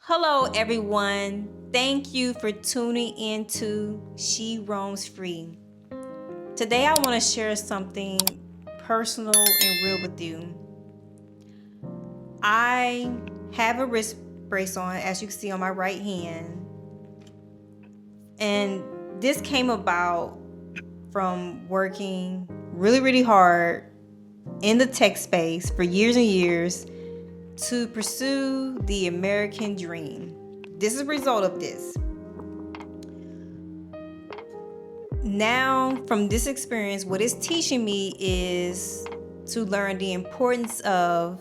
Hello, everyone. Thank you for tuning in to She Roams Free. Today, I want to share something personal and real with you. I have a wrist brace on, as you can see on my right hand, and this came about from working really, really hard in the tech space for years and years to pursue the American dream. This is a result of this. Now, from this experience, what it's teaching me is to learn the importance of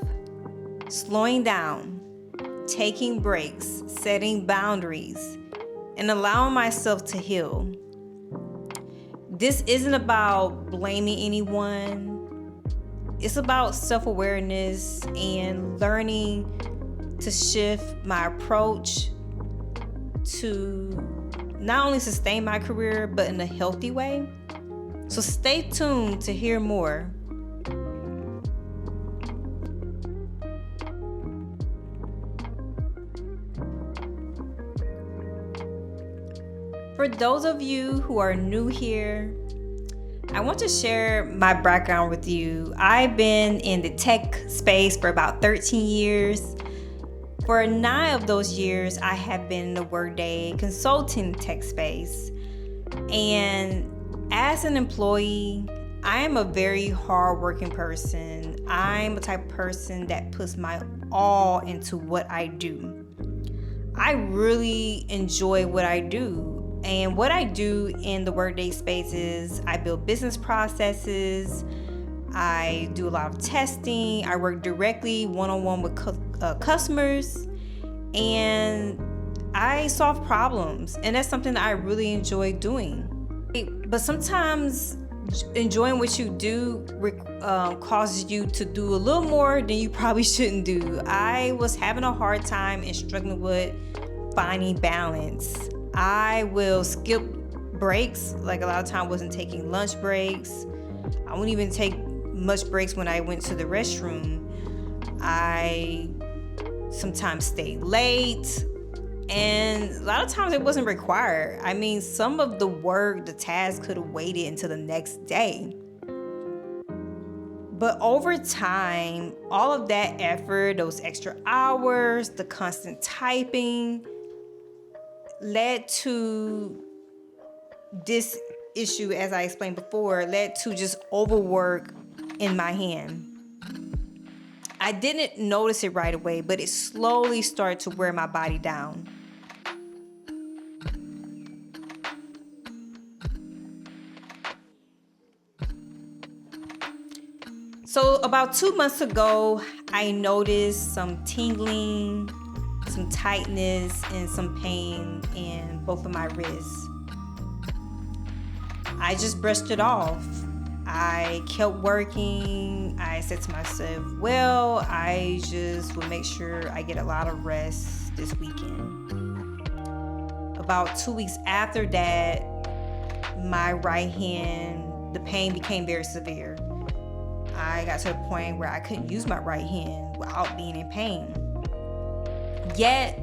slowing down, taking breaks, setting boundaries, and allowing myself to heal. This isn't about blaming anyone. It's about self-awareness and learning to shift my approach to not only sustain my career, but in a healthy way. So stay tuned to hear more. For those of you who are new here, I want to share my background with you. I've been in the tech space for about 13 years. For 9 of those years, I have been in the Workday consulting tech space. And as an employee, I am a very hardworking person. I'm a type of person that puts my all into what I do. I really enjoy what I do. And what I do in the Workday space is I build business processes. I do a lot of testing. I work directly one-on-one with customers, and I solve problems. And that's something that I really enjoy doing. But sometimes enjoying what you do causes you to do a little more than you probably shouldn't do. I was having a hard time and struggling with finding balance. I will skip breaks. Like a lot of time wasn't taking lunch breaks. I wouldn't even take much breaks when I went to the restroom. I sometimes stayed late, and a lot of times it wasn't required. I mean, some of the work, the tasks could have waited until the next day. But over time, all of that effort, those extra hours, the constant typing, led to this issue, as I explained before, led to just overwork in my hand. I didn't notice it right away, but it slowly started to wear my body down. So about 2 months ago, I noticed some tingling, some tightness, and some pain in both of my wrists. I just brushed it off. I kept working. I said to myself, well, I just will make sure I get a lot of rest this weekend. About 2 weeks after that, my right hand, the pain became very severe. I got to the point where I couldn't use my right hand without being in pain. Yet,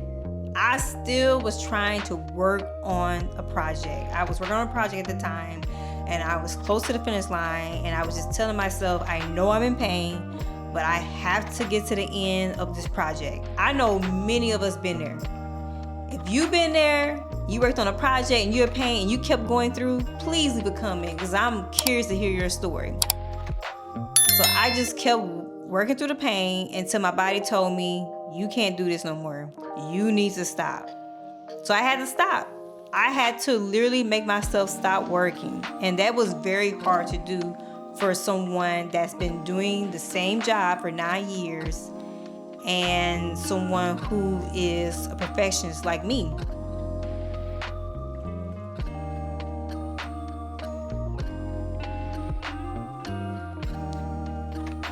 I still was trying to work on a project. I was working on a project at the time, and I was close to the finish line, and I was just telling myself, I know I'm in pain, but I have to get to the end of this project. I know many of us been there. If you've been there, you worked on a project and you're in pain and you kept going through, please leave a comment, because I'm curious to hear your story. So I just kept working through the pain until my body told me, you can't do this no more. You need to stop. So I had to stop. I had to literally make myself stop working. And that was very hard to do for someone that's been doing the same job for 9 years and someone who is a perfectionist like me.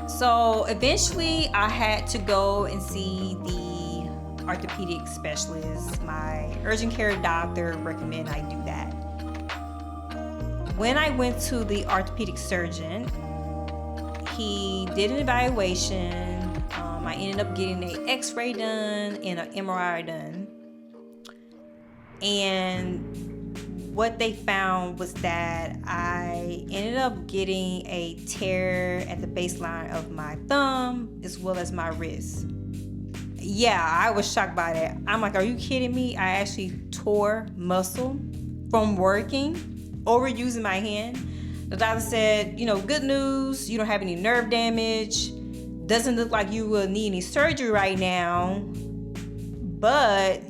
So eventually I had to go and see the orthopedic specialist. My urgent care doctor recommended I do that. When I went to the orthopedic surgeon, he did an evaluation. I I ended up getting an x-ray done and an MRI done. And what they found was that I ended up getting a tear at the baseline of my thumb as well as my wrist. Yeah, I was shocked by that. I'm like, are you kidding me? I actually tore muscle from working, overusing my hand. The doctor said, good news, you don't have any nerve damage. Doesn't look like you will need any surgery right now. But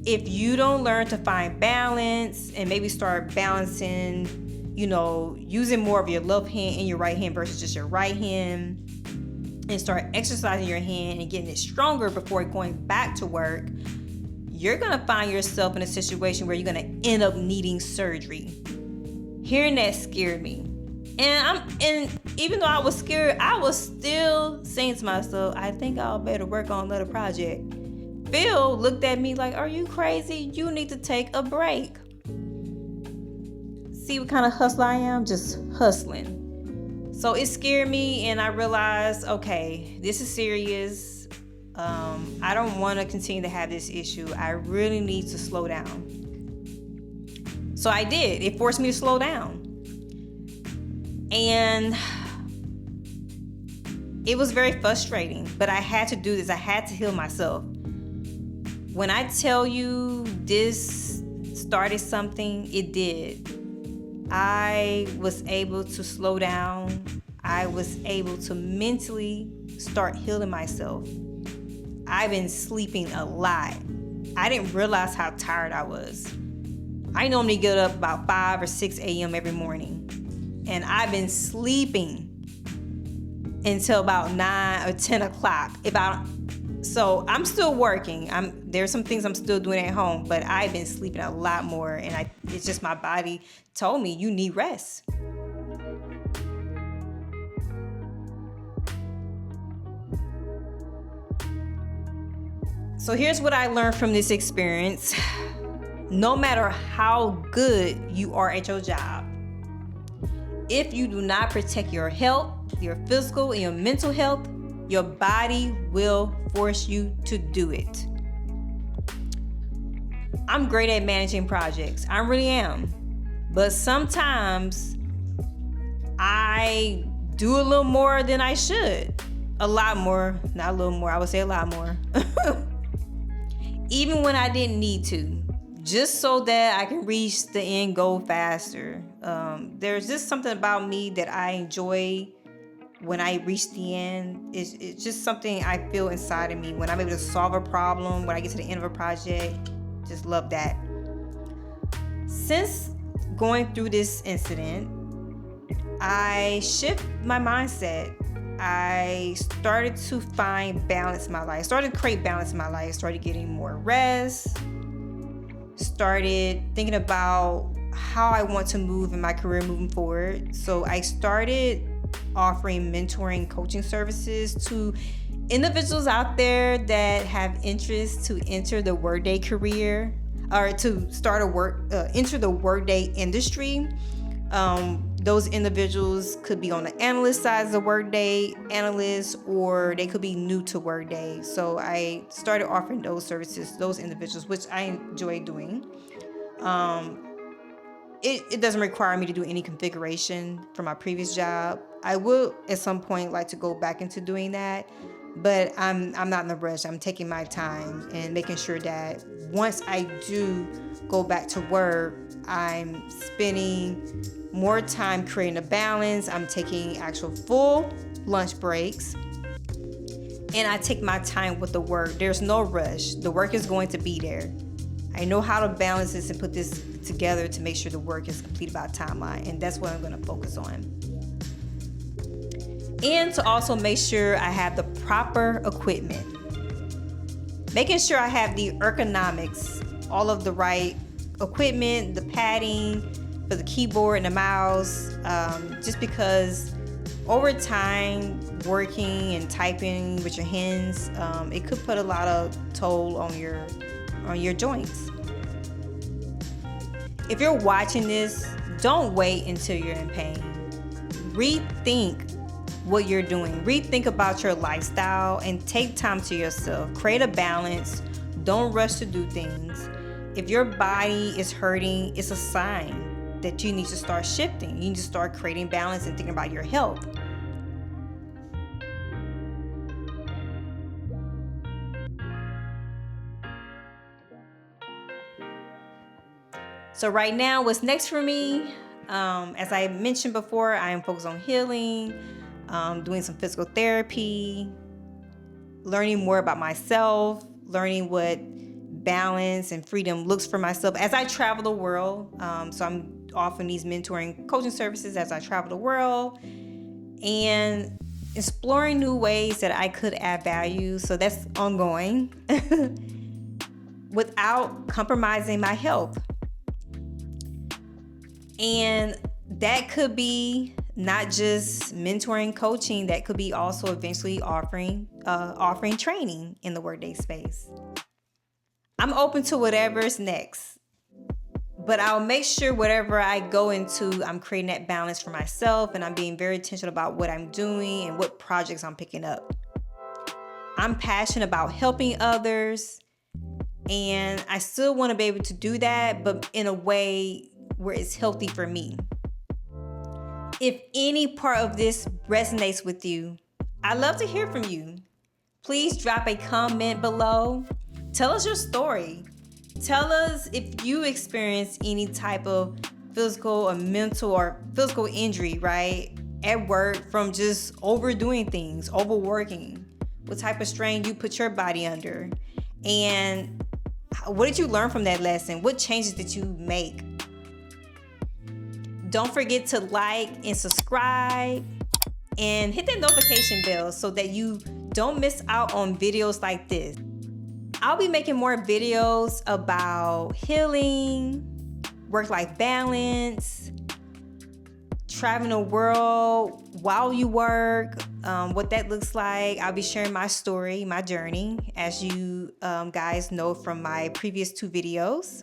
if you don't learn to find balance and maybe start balancing, using more of your left hand and your right hand versus just your right hand, and start exercising your hand and getting it stronger before going back to work, you're going to find yourself in a situation where you're going to end up needing surgery. Hearing that scared me. And even though I was scared, I was still saying to myself, I think I'll better work on another project. Phil looked at me like, are you crazy? You need to take a break. See what kind of hustler I am? Just hustling. So it scared me, and I realized, okay, this is serious. I don't want to continue to have this issue. I really need to slow down. So I did. It forced me to slow down. And it was very frustrating, but I had to do this. I had to heal myself. When I tell you this started something, it did. I was able to slow down. I was able to mentally start healing myself. I've been sleeping a lot. I didn't realize how tired I was. I normally get up about 5 or 6 a.m. every morning. And I've been sleeping until about 9 or 10 o'clock. So I'm still working. There's some things I'm still doing at home, but I've been sleeping a lot more, and it's just my body told me you need rest. So here's what I learned from this experience. No matter how good you are at your job, if you do not protect your health, your physical and your mental health, your body will force you to do it. I'm great at managing projects. I really am. But sometimes I do a little more than I should. A lot more. Not a little more. I would say a lot more. Even when I didn't need to. Just so that I can reach the end goal faster. There's just something about me that I enjoy when I reach the end. It's just something I feel inside of me when I'm able to solve a problem, when I get to the end of a project. Just love that. Since going through this incident, I shift my mindset. I started to find balance in my life. Started to create balance in my life. Started getting more rest. Started thinking about how I want to move in my career moving forward. So I started offering mentoring coaching services to individuals out there that have interest to enter the workday career or to start enter the workday industry. Those individuals could be on the analyst side of the workday analyst, or they could be new to workday. So I started offering those services to those individuals, which I enjoy doing. It doesn't require me to do any configuration from my previous job. I will at some point like to go back into doing that, but I'm not in a rush. I'm taking my time and making sure that once I do go back to work, I'm spending more time creating a balance. I'm taking actual full lunch breaks, and I take my time with the work. There's no rush. The work is going to be there. I know how to balance this and put this together to make sure the work is complete by timeline, and that's what I'm going to focus on. And to also make sure I have the proper equipment. Making sure I have the ergonomics, all of the right equipment, the padding for the keyboard and the mouse, just because over time, working and typing with your hands, it could put a lot of toll on your joints. If you're watching this, don't wait until you're in pain. Rethink what you're doing. Rethink about your lifestyle and take time to yourself. Create a balance. Don't rush to do things. If your body is hurting, it's a sign that you need to start shifting. You need to start creating balance and thinking about your health. So right now, what's next for me? As I mentioned before, I am focused on healing, doing some physical therapy, learning more about myself, learning what balance and freedom looks for myself as I travel the world. So I'm offering these mentoring coaching services as I travel the world and exploring new ways that I could add value. So that's ongoing without compromising my health. And that could be not just mentoring, coaching, that could be also eventually offering training in the workday space. I'm open to whatever's next, but I'll make sure whatever I go into, I'm creating that balance for myself and I'm being very intentional about what I'm doing and what projects I'm picking up. I'm passionate about helping others, and I still want to be able to do that, but in a way where it's healthy for me. If any part of this resonates with you, I'd love to hear from you. Please drop a comment below. Tell us your story. Tell us if you experience any type of physical or mental or physical injury, right, at work from just overdoing things, overworking. What type of strain you put your body under. And what did you learn from that lesson? What changes did you make? Don't forget to like and subscribe and hit that notification bell so that you don't miss out on videos like this. I'll be making more videos about healing, work-life balance, traveling the world while you work, what that looks like. I'll be sharing my story, my journey, as you guys know from my previous 2 videos.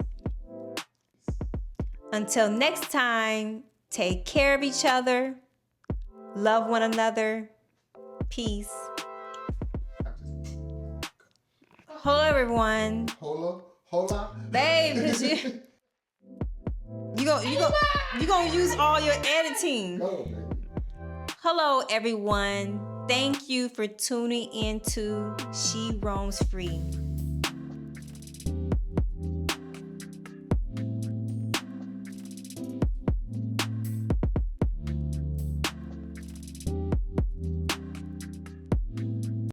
Until next time, take care of each other, love one another, peace. Hello, everyone. Hola. Babe, cause you gonna use all your editing. Go, baby. Hello, everyone. Thank you for tuning in to She Roams Free.